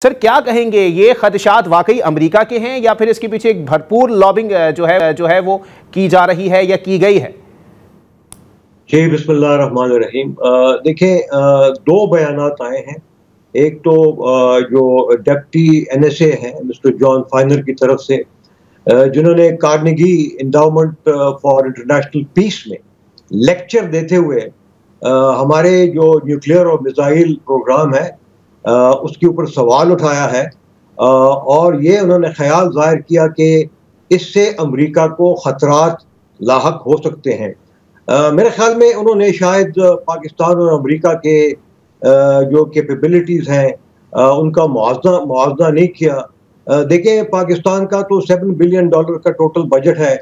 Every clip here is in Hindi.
सर क्या कहेंगे, ये खदशात वाकई अमेरिका के हैं या फिर इसके पीछे एक भरपूर लॉबिंग जो है वो की जा रही है या की गई है? जी, बिस्मिल्लाहिर्रहमानिर्रहीम। देखें, दो बयानात आए हैं। एक तो जो डिप्टी एनएसए हैं मिस्टर जॉन फाइनर की तरफ से, जिन्होंने Carnegie Endowment for International Peace में लेक्चर देते हुए हमारे जो न्यूक्लियर और मिसाइल प्रोग्राम है उसके ऊपर सवाल उठाया है, और ये उन्होंने ख्याल जाहिर किया कि इससे अमेरिका को ख़तरात लाहक हो सकते हैं। मेरे ख्याल में उन्होंने शायद पाकिस्तान और अमेरिका के जो कैपेबिलिटीज़ हैं उनका मुआवजा नहीं किया। देखें, पाकिस्तान का तो $7 बिलियन का टोटल बजट है,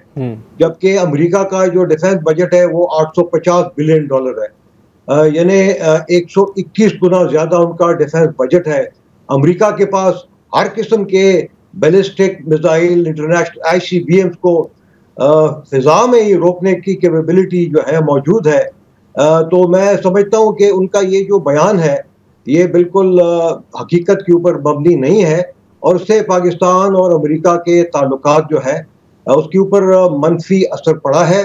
जबकि अमेरिका का जो डिफेंस बजट है वो $850 बिलियन है। यानी 121 गुना ज़्यादा उनका डिफेंस बजट है। अमेरिका के पास हर किस्म के बैलिस्टिक मिसाइल, इंटरनेशनल ICBMs को फिजा में ही रोकने की कैपेबिलिटी जो है मौजूद है। तो मैं समझता हूँ कि उनका ये जो बयान है ये बिल्कुल हकीकत के ऊपर मबनी नहीं है, और उससे पाकिस्तान और अमेरिका के ताल्लुकात जो है उसके ऊपर मनफी असर पड़ा है।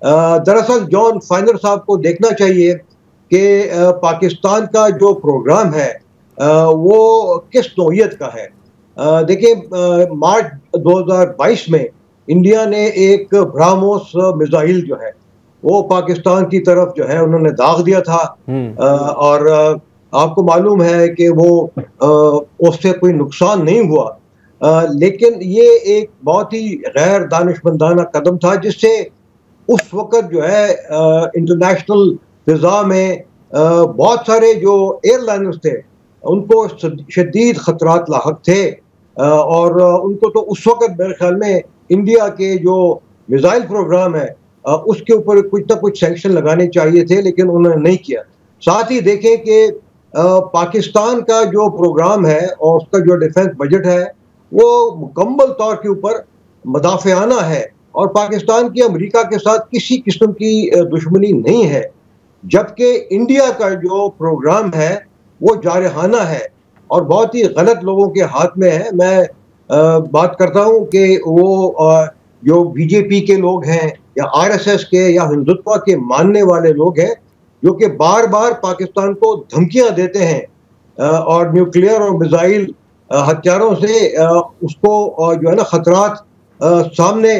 दरअसल जॉन फाइनर साहब को देखना चाहिए कि पाकिस्तान का जो प्रोग्राम है वो किस नौइयत का है। देखिए, मार्च 2022 में इंडिया ने एक ब्राह्मोस मिसाइल जो है वो पाकिस्तान की तरफ जो है उन्होंने दाग दिया था, और आपको मालूम है कि वो उससे कोई नुकसान नहीं हुआ। लेकिन ये एक बहुत ही गैर दानिशमंदाना कदम था, जिससे उस वक़्त जो है इंटरनेशनल फिजा में बहुत सारे जो एयरलाइनर्स थे उनको शदीद ख़तरात लाहक थे, और उनको तो उस वक़्त मेरे ख्याल में इंडिया के जो मिसाइल प्रोग्राम है उसके ऊपर कुछ ना कुछ सैंक्शन लगाने चाहिए थे, लेकिन उन्होंने नहीं किया। साथ ही देखें कि पाकिस्तान का जो प्रोग्राम है और उसका जो डिफेंस बजट है वो मुकम्मल तौर के ऊपर मदाफ़ियाना है, और पाकिस्तान की अमेरिका के साथ किसी किस्म की दुश्मनी नहीं है, जबकि इंडिया का जो प्रोग्राम है वो जारहाना है और बहुत ही गलत लोगों के हाथ में है। मैं बात करता हूँ कि वो जो बीजेपी के लोग हैं या RSS के या हिंदुत्व के मानने वाले लोग हैं, जो कि बार बार पाकिस्तान को धमकियाँ देते हैं और न्यूक्लियर और मिसाइल हथियारों से उसको जो है ना ख़तरात सामने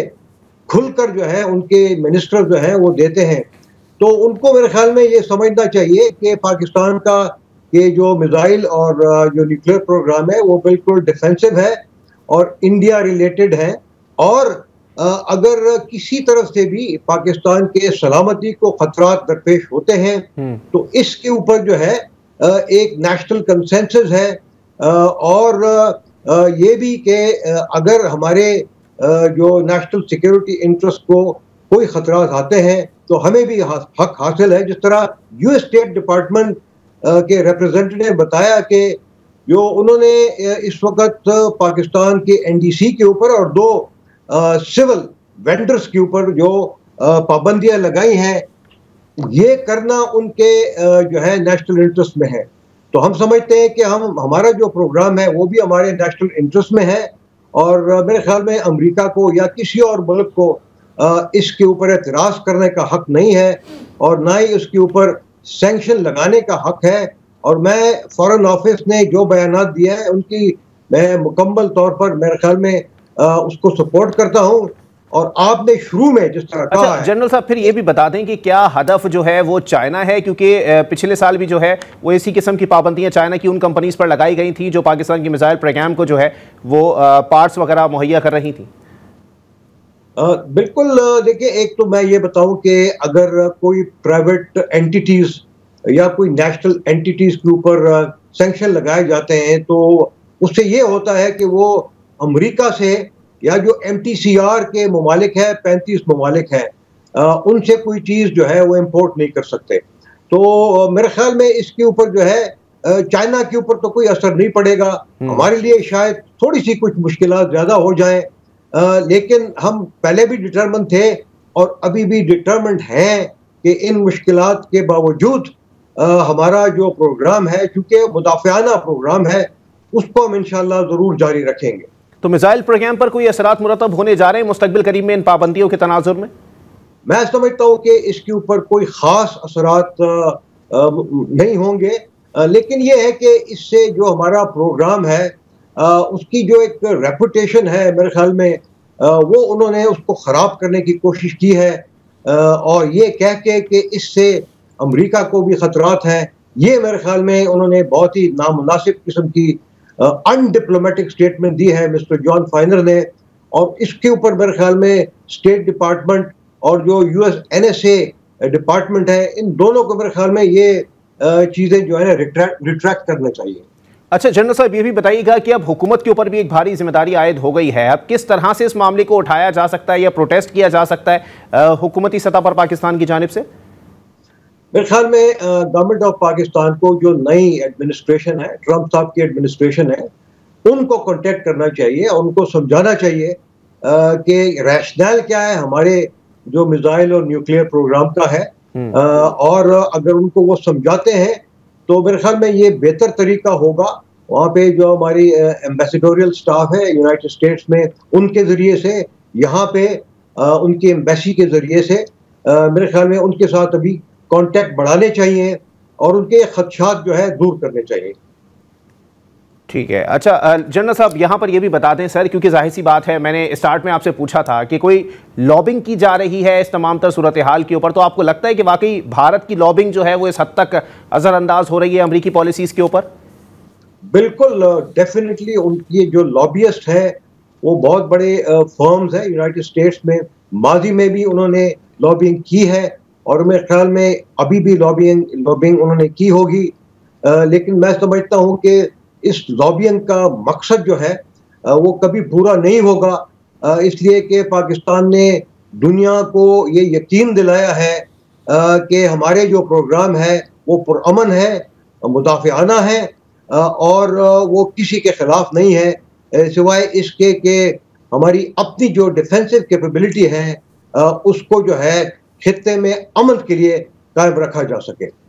खुलकर जो है उनके मिनिस्टर जो हैं वो देते हैं। तो उनको मेरे ख्याल में ये समझना चाहिए कि पाकिस्तान का ये जो मिसाइल और जो न्यूक्लियर प्रोग्राम है वो बिल्कुल डिफेंसिव है और इंडिया रिलेटेड है, और अगर किसी तरफ से भी पाकिस्तान के सलामती को खतरात दरपेश होते हैं तो इसके ऊपर जो है एक नेशनल कंसेंसस है, और ये भी कि अगर हमारे जो नेशनल सिक्योरिटी इंटरेस्ट को कोई खतरात आते हैं तो हमें भी हक हासिल है। जिस तरह US स्टेट डिपार्टमेंट के रिप्रेजेंटेटिव ने बताया कि जो उन्होंने इस वक्त पाकिस्तान के NDC के ऊपर और दो सिविल वेंडर्स के ऊपर जो पाबंदियां लगाई हैं, ये करना उनके जो है नेशनल इंटरेस्ट में है। तो हम समझते हैं कि हमारा जो प्रोग्राम है वो भी हमारे नेशनल इंटरेस्ट में है, और मेरे ख्याल में अमेरिका को या किसी और मुल्क को इसके ऊपर एतराज़ करने का हक नहीं है, और ना ही उसके ऊपर सैंक्शन लगाने का हक है। और मैं फॉरेन ऑफिस ने जो बयानात दिया है उनकी मैं मुकम्मल तौर पर मेरे ख्याल में उसको सपोर्ट करता हूँ। और आपने शुरू में जिस तरह कहा है, जनरल साहब फिर ये भी बता दें कि क्या हदफ जो है वो चाइना है, क्योंकि पिछले साल भी जो है वो इसी किस्म की पाबंदियां चाइना की उन कंपनीज पर लगाई गई थी जो पाकिस्तान की मिसाइल प्रोग्राम को जो है वो पार्ट्स वगैरह मुहैया कर रही थी। बिल्कुल। देखिए, एक तो मैं ये बताऊं कि अगर कोई प्राइवेट एंटिटीज या कोई नेशनल एंटिटीज के ऊपर सैंक्शन लगाए जाते हैं तो उससे ये होता है कि वो अमेरिका से या जो MTCR के ममालिक है, 35 ममालिक हैं, उनसे कोई चीज़ जो है वो इम्पोर्ट नहीं कर सकते। तो मेरे ख्याल में इसके ऊपर जो है चाइना के ऊपर तो कोई असर नहीं पड़ेगा। हमारे लिए शायद थोड़ी सी कुछ मुश्किलात ज़्यादा हो जाएं, लेकिन हम पहले भी डिटरमिन थे और अभी भी डिटरमिन्ड हैं कि इन मुश्किलात के बावजूद हमारा जो प्रोग्राम है, चूँकि मुदाफ़ियाना प्रोग्राम है, उसको हम इंशाल्लाह ज़रूर जारी रखेंगे। तो मिसाइल प्रोग्राम पर कोई असरात मुरतब होने जा रहे हैं मुस्तकबिल करीब में इन पाबंदियों के तनाजुर में? मैं समझता हूँ कि इसके ऊपर कोई ख़ास असरात नहीं होंगे, लेकिन ये है कि इससे जो हमारा प्रोग्राम है उसकी जो एक रेपुटेशन है मेरे ख्याल में वो उन्होंने उसको ख़राब करने की कोशिश की है, और ये कह के कि इससे अमेरिका को भी ख़तरात हैं, ये मेरे ख्याल में उन्होंने बहुत ही नामुनासिब किस्म की अनडिप्लोमेटिक स्टेटमेंट दी है मिस्टर जॉन फाइनर ने। और इसके ऊपर मेरे ख्याल में स्टेट डिपार्टमेंट और जो यूएस NSA डिपार्टमेंट है, इन दोनों को मेरे ख्याल में ये चीज़ें जो है ना रिट्रैक्ट करना चाहिए। अच्छा जनरल साहब, ये भी बताइएगा कि अब हुकूमत के ऊपर भी एक भारी जिम्मेदारी आयद हो गई है। अब किस तरह से इस मामले को उठाया जा सकता है या प्रोटेस्ट किया जा सकता है हुकूमती सतह पर पाकिस्तान की जानिब से? मेरे ख्याल में गवर्नमेंट ऑफ पाकिस्तान को जो नई एडमिनिस्ट्रेशन है, ट्रंप साहब की एडमिनिस्ट्रेशन है, उनको कांटेक्ट करना चाहिए और उनको समझाना चाहिए कि रैशनल क्या है हमारे जो मिसाइल और न्यूक्लियर प्रोग्राम का है, और अगर उनको वो समझाते हैं तो मेरे ख्याल में ये बेहतर तरीका होगा। वहाँ पे जो हमारी एम्बेसडोरियल स्टाफ है यूनाइटेड स्टेट्स में, उनके ज़रिए से, यहाँ पे उनकी एम्बेसी के ज़रिए से मेरे ख्याल में उनके साथ अभी कांटेक्ट बढ़ाने चाहिए और उनके खदशात जो है दूर करने चाहिए। ठीक है। अच्छा जनरल साहब, यहाँ पर ये भी बता दें सर, क्योंकि जाहिर सी बात है मैंने स्टार्ट में आपसे पूछा था कि कोई लॉबिंग की जा रही है इस तमाम तर सूरत हाल के ऊपर, तो आपको लगता है कि वाकई भारत की लॉबिंग जो है वो इस हद तक असरअंदाज हो रही है अमरीकी पॉलिसीज़ के ऊपर? बिल्कुल, डेफिनेटली उनकी जो लॉबियस्ट है वो बहुत बड़े फर्म्स हैं यूनाइटेड स्टेट्स में, माजी में भी उन्होंने लॉबिंग की है और मेरे ख्याल में अभी भी लॉबिंग उन्होंने की होगी। लेकिन मैं समझता हूँ कि इस लॉबिंग का मकसद जो है वो कभी पूरा नहीं होगा, इसलिए कि पाकिस्तान ने दुनिया को ये यकीन दिलाया है कि हमारे जो प्रोग्राम है वो पुरअमन है, मुदाफ़ियाना है, और वो किसी के ख़िलाफ़ नहीं है, सिवाय इसके कि हमारी अपनी जो डिफेंसिव कैपेबिलिटी है उसको जो है खित्ते में अमन के लिए कायम रखा जा सके।